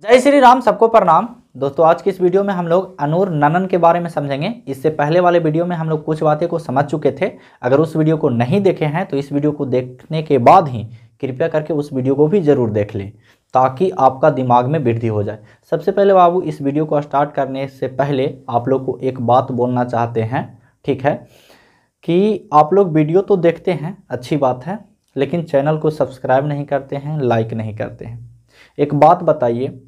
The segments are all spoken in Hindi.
जय श्री राम, सबको प्रणाम। दोस्तों आज की इस वीडियो में हम लोग अनूर ननन के बारे में समझेंगे। इससे पहले वाले वीडियो में हम लोग कुछ बातें को समझ चुके थे। अगर उस वीडियो को नहीं देखे हैं तो इस वीडियो को देखने के बाद ही कृपया करके उस वीडियो को भी ज़रूर देख लें ताकि आपका दिमाग में वृद्धि हो जाए। सबसे पहले बाबू, इस वीडियो को स्टार्ट करने से पहले आप लोग को एक बात बोलना चाहते हैं, ठीक है, कि आप लोग वीडियो तो देखते हैं, अच्छी बात है, लेकिन चैनल को सब्सक्राइब नहीं करते हैं, लाइक नहीं करते हैं। एक बात बताइए,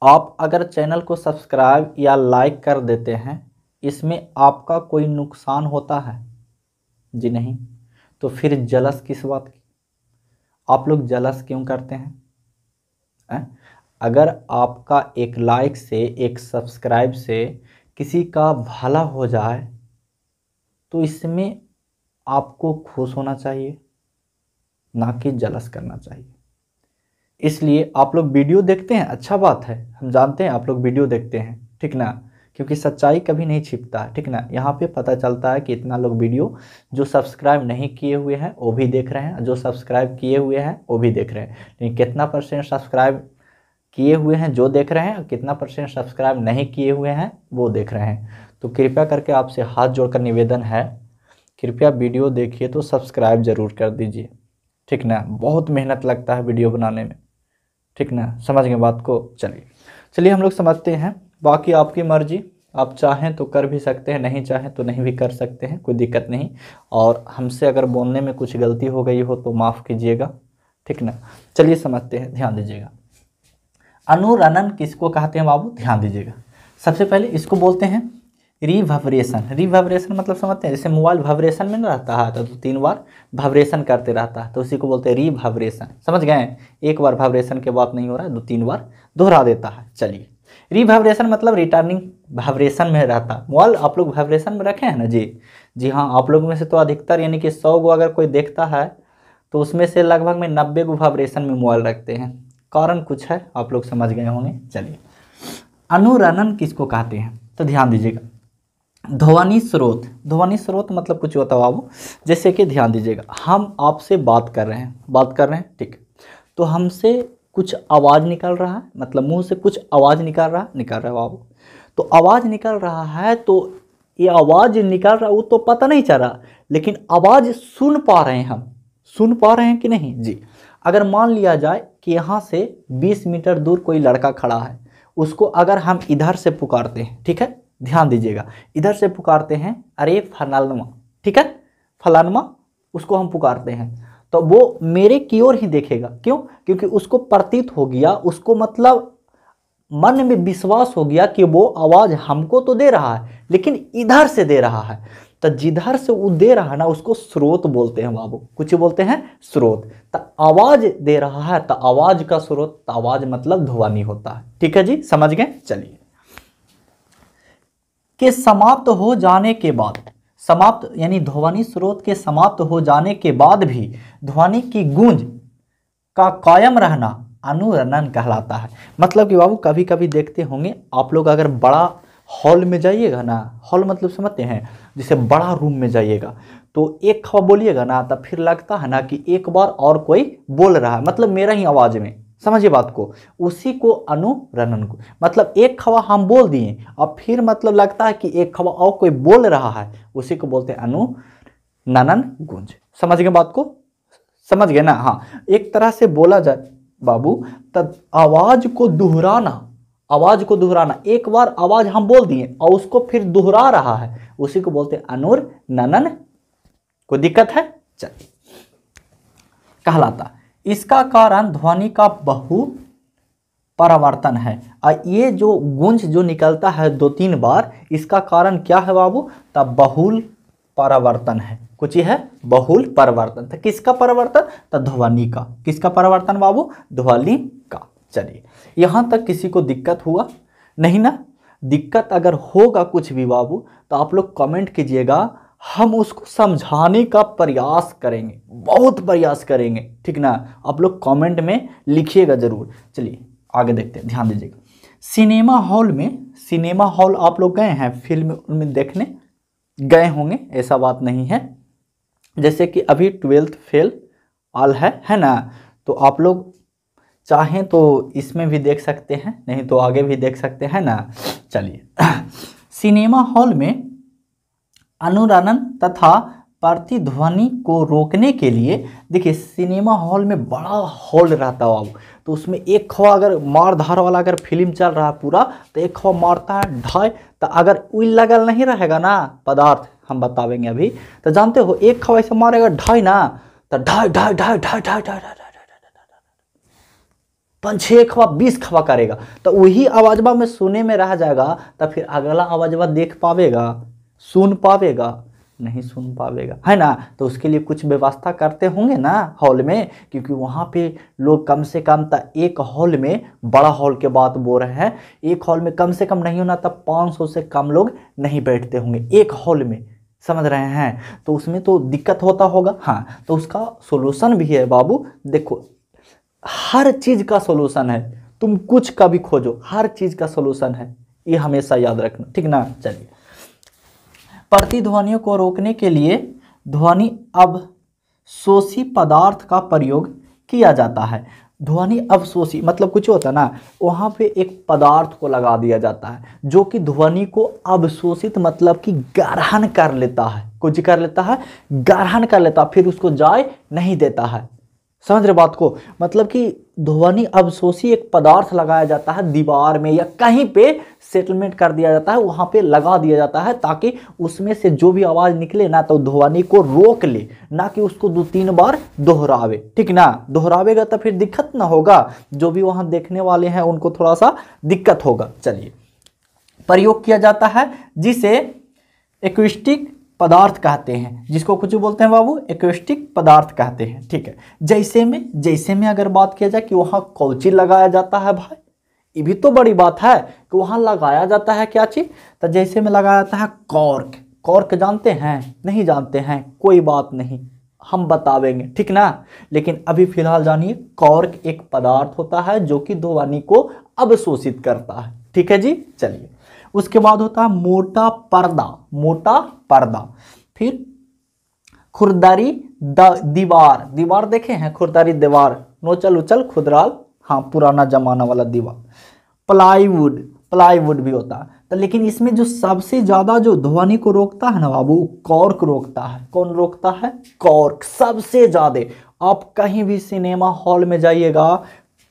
आप अगर चैनल को सब्सक्राइब या लाइक कर देते हैं, इसमें आपका कोई नुकसान होता है? जी नहीं। तो फिर जलस किस बात की? आप लोग जलस क्यों करते हैं? अगर आपका एक लाइक से, एक सब्सक्राइब से किसी का भला हो जाए तो इसमें आपको खुश होना चाहिए, ना कि जलस करना चाहिए। इसलिए आप लोग वीडियो देखते हैं, अच्छा बात है, हम जानते हैं आप लोग वीडियो देखते हैं, ठीक ना, क्योंकि सच्चाई कभी नहीं छिपता है, ठीक ना। यहाँ पे पता चलता है कि इतना लोग वीडियो जो सब्सक्राइब नहीं किए हुए हैं वो भी देख रहे हैं, जो सब्सक्राइब किए हुए हैं वो भी देख रहे हैं, लेकिन कितना परसेंट सब्सक्राइब किए हुए हैं जो देख रहे हैं और कितना परसेंट सब्सक्राइब नहीं किए हुए हैं वो देख रहे हैं। तो कृपया करके आपसे हाथ जोड़कर निवेदन है, कृपया वीडियो देखिए तो सब्सक्राइब ज़रूर कर दीजिए, ठीक ना। बहुत मेहनत लगता है वीडियो बनाने में, ठीक ना, समझ गए बात को। चलिए हम लोग समझते हैं, बाकी आपकी मर्जी, आप चाहें तो कर भी सकते हैं, नहीं चाहें तो नहीं भी कर सकते हैं, कोई दिक्कत नहीं। और हमसे अगर बोलने में कुछ गलती हो गई हो तो माफ़ कीजिएगा, ठीक ना। चलिए समझते हैं, ध्यान दीजिएगा। अनूर रनन किसको कहते हैं बाबू? ध्यान दीजिएगा। सबसे पहले इसको बोलते हैं रिवाइब्रेशन। रिवाइब्रेशन मतलब समझते हैं, जैसे मोबाइल वाइब्रेशन में ना रहता है तो 3 बार वाइब्रेशन करते रहता है, तो उसी को बोलते हैं रिवाइब्रेशन। समझ गए? एक बार वाइब्रेशन के बाद नहीं हो रहा है, 2-3 बार दोहरा देता है। चलिए, रिवाइब्रेशन मतलब रिटर्निंग वाइब्रेशन में रहता है। मोबाइल आप लोग वाइब्रेशन में रखे हैं ना? जी हाँ, आप लोग में से तो अधिकतर, यानी कि 100 गो अगर कोई देखता है तो उसमें से लगभग में 90 गो वाइब्रेशन में मोबाइल रखते हैं। कारण कुछ है, आप लोग समझ गए होंगे। चलिए, अनुरणन किसको कहते हैं? तो ध्यान दीजिएगा। ध्वनि स्रोत। ध्वनि स्रोत मतलब कुछ होता है बाबू, जैसे कि ध्यान दीजिएगा, हम आपसे बात कर रहे हैं, ठीक, तो हमसे कुछ आवाज़ निकल रहा है, मतलब मुंह से कुछ आवाज़ निकल रहा है बाबू। तो आवाज़ निकल रहा है, तो ये आवाज़ निकल रहा है वो तो पता नहीं चल रहा, लेकिन आवाज़ सुन पा रहे हैं हम। सुन पा रहे हैं कि नहीं? जी। अगर मान लिया जाए कि यहाँ से 20 मीटर दूर कोई लड़का खड़ा है, उसको अगर हम इधर से पुकारते हैं, ठीक है, ध्यान दीजिएगा, इधर से पुकारते हैं, अरे फलानमा, ठीक है, फलानमा, उसको हम पुकारते हैं, तो वो मेरे की ओर ही देखेगा। क्यों? क्योंकि उसको प्रतीत हो गया, उसको मतलब मन में विश्वास हो गया कि वो आवाज़ हमको तो दे रहा है लेकिन इधर से दे रहा है। तो जिधर से वो दे रहा है ना, उसको स्रोत बोलते हैं बाबू। कुछ बोलते हैं स्रोत। तो आवाज़ दे रहा है तो आवाज़ का स्रोत, तो आवाज़ मतलब ध्वनि होता है, ठीक है जी, समझ गए। चलिए, के समाप्त हो जाने के बाद, समाप्त यानी ध्वनि स्रोत के समाप्त हो जाने के बाद भी ध्वनि की गूंज का कायम रहना अनुरणन कहलाता है। मतलब कि बाबू कभी कभी देखते होंगे आप लोग, अगर बड़ा हॉल में जाइएगा ना, हॉल मतलब समझते हैं, जैसे बड़ा रूम में जाइएगा तो एक खवा बोलिएगा ना, तब फिर लगता है ना कि एक बार और कोई बोल रहा है, मतलब मेरा ही आवाज़ में, समझिए बात को, उसी को अनुरणन को, मतलब एक खवा हम बोल दिए और फिर मतलब लगता है कि एक खवा और कोई बोल रहा है, उसी को बोलते हैं अनुरणन गूंज। समझ गए बात को? समझ गए ना? हाँ, एक तरह से बोला जाए बाबू, तब आवाज को दोहराना, आवाज को दोहराना, एक बार आवाज हम बोल दिए और उसको फिर दोहरा रहा है, उसी को बोलते हैं अनुरणन। कोई दिक्कत है? चलिए, कहलाता। इसका कारण ध्वनि का बहु परावर्तन है। ये जो गूंज जो निकलता है 2-3 बार, इसका कारण क्या है बाबू? तब बहुल परावर्तन है। कुछ ही है, बहुल परिवर्तन। तो किसका परिवर्तन? तो ध्वनि का। किसका परिवर्तन बाबू? ध्वनि का। चलिए, यहां तक किसी को दिक्कत हुआ नहीं ना? दिक्कत अगर होगा कुछ भी बाबू तो आप लोग कमेंट कीजिएगा, हम उसको समझाने का प्रयास करेंगे, बहुत प्रयास करेंगे, ठीक ना। आप लोग कमेंट में लिखिएगा जरूर। चलिए आगे देखते हैं, ध्यान दीजिएगा। सिनेमा हॉल में, सिनेमा हॉल आप लोग गए हैं, फिल्म में देखने गए होंगे, ऐसा बात नहीं है। जैसे कि अभी 12th फेल ऑल है ना, तो आप लोग चाहें तो इसमें भी देख सकते हैं, नहीं तो आगे भी देख सकते हैं ना। चलिए सिनेमा हॉल में अनुरणन तथा प्रतिध्वनि को रोकने के लिए, देखिए सिनेमा हॉल में बड़ा हॉल रहता है बाबू, तो उसमें एक खवा अगर मार धार वाला अगर फिल्म चल रहा है पूरा, तो एक खवा मारता है ढाई, तो अगर उल लगल नहीं रहेगा ना पदार्थ, हम बतावेंगे अभी, तो जानते हो एक खवा ऐसे मारेगा ढाई ना, तो ढाई ढाई ढाई ढाई ढाई ढाई 5-6 खवा 20 खवा करेगा, तो वही आवाजबा में सुने में रह जाएगा, तो फिर अगला आवाजबा देख पावेगा, सुन पावेगा, नहीं सुन पावेगा, है ना। तो उसके लिए कुछ व्यवस्था करते होंगे ना हॉल में, क्योंकि वहाँ पे लोग कम से कम एक हॉल में, बड़ा हॉल के बात बोल रहे हैं, एक हॉल में कम से कम नहीं होना तब 500 से कम लोग नहीं बैठते होंगे एक हॉल में, समझ रहे हैं। तो उसमें तो दिक्कत होता होगा। हाँ, तो उसका सोल्यूशन भी है बाबू, देखो हर चीज़ का सोल्यूशन है, तुम कुछ का भी खोजो, हर चीज़ का सोल्यूशन है, ये हमेशा याद रखना, ठीक ना। चलिए, प्रतिध्वनियों को रोकने के लिए ध्वनि अवशोषी पदार्थ का प्रयोग किया जाता है। ध्वनि अवशोषी मतलब कुछ होता है ना, वहाँ पे एक पदार्थ को लगा दिया जाता है जो कि ध्वनि को अवशोषित मतलब कि ग्रहण कर लेता है, कुछ कर लेता है, ग्रहण कर लेता है, फिर उसको जाए नहीं देता है। समझ रहे बात को, मतलब कि ध्वनि अवशोषी एक पदार्थ लगाया जाता है दीवार में या कहीं पे सेटलमेंट कर दिया जाता है, वहां पे लगा दिया जाता है ताकि उसमें से जो भी आवाज निकले ना तो ध्वनि को रोक ले, ना कि उसको 2-3 बार दोहरावे, ठीक ना। दोहरावेगा तो फिर दिक्कत ना होगा, जो भी वहां देखने वाले हैं उनको थोड़ा सा दिक्कत होगा। चलिए, प्रयोग किया जाता है जिसे एक्विस्टिक पदार्थ कहते हैं, जिसको कुछ बोलते हैं बाबू, एक्विस्टिक पदार्थ कहते हैं, ठीक है। जैसे में अगर बात किया जाए कि वहाँ कौची लगाया जाता है भाई, ये भी तो बड़ी बात है कि वहाँ लगाया जाता है क्या चीज, तो जैसे में लगाया जाता है कॉर्क। कॉर्क जानते हैं, नहीं जानते हैं, कोई बात नहीं, हम बतावेंगे, ठीक ना। लेकिन अभी फिलहाल जानिए, कॉर्क एक पदार्थ होता है जो कि ध्वनि को अवशोषित करता है, ठीक है जी। चलिए, उसके बाद होता है मोटा पर्दा, मोटा पर्दा, फिर खुरदरी दीवार, दीवार देखे हैं, खुरदरी दीवार, नोचल उचल खुदराल, हाँ पुराना जमाना वाला दीवार। प्लाईवुड, प्लाईवुड भी होता है, तो लेकिन इसमें जो सबसे ज्यादा जो ध्वनि को रोकता है ना बाबू, कॉर्क रोकता है। कौन रोकता है? कॉर्क सबसे ज्यादा। आप कहीं भी सिनेमा हॉल में जाइएगा,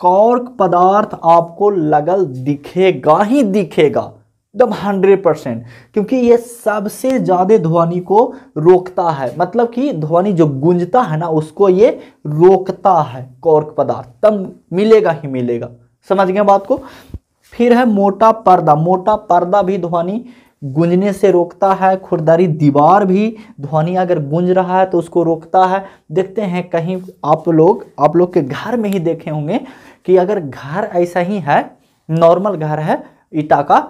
कॉर्क पदार्थ आपको लगल दिखेगा ही दिखेगा, एकदम 100%, क्योंकि ये सबसे ज्यादा ध्वनि को रोकता है, मतलब कि ध्वनि जो गूंजता है ना उसको ये रोकता है कॉर्क पदार्थ, तब मिलेगा ही मिलेगा। समझ गए बात को। फिर है मोटा पर्दा, मोटा पर्दा भी ध्वनि गूंजने से रोकता है। खुरदरी दीवार भी ध्वनि अगर गूंज रहा है तो उसको रोकता है। देखते हैं कहीं आप लोग के घर में ही देखे होंगे कि अगर घर ऐसा ही है, नॉर्मल घर है ईटा का,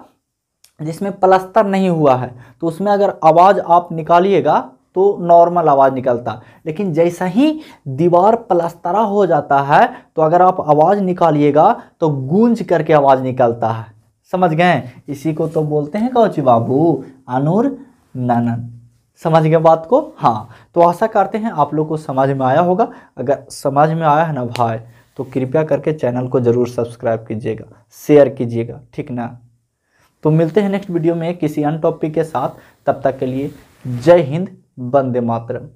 जिसमें प्लास्टर नहीं हुआ है, तो उसमें अगर आवाज आप निकालिएगा तो नॉर्मल आवाज निकलता, लेकिन जैसा ही दीवार प्लास्टरा हो जाता है तो अगर आप आवाज निकालिएगा तो गूंज करके आवाज निकलता है। समझ गए? इसी को तो बोलते हैं कौची बाबू, अनुरणन। समझ गए बात को? हाँ, तो आशा करते हैं आप लोग को समझ में आया होगा। अगर समझ में आया है ना भाई, तो कृपया करके चैनल को जरूर सब्सक्राइब कीजिएगा, शेयर कीजिएगा, ठीक ना। तो मिलते हैं नेक्स्ट वीडियो में किसी अन्य टॉपिक के साथ, तब तक के लिए जय हिंद, वंदे मातरम।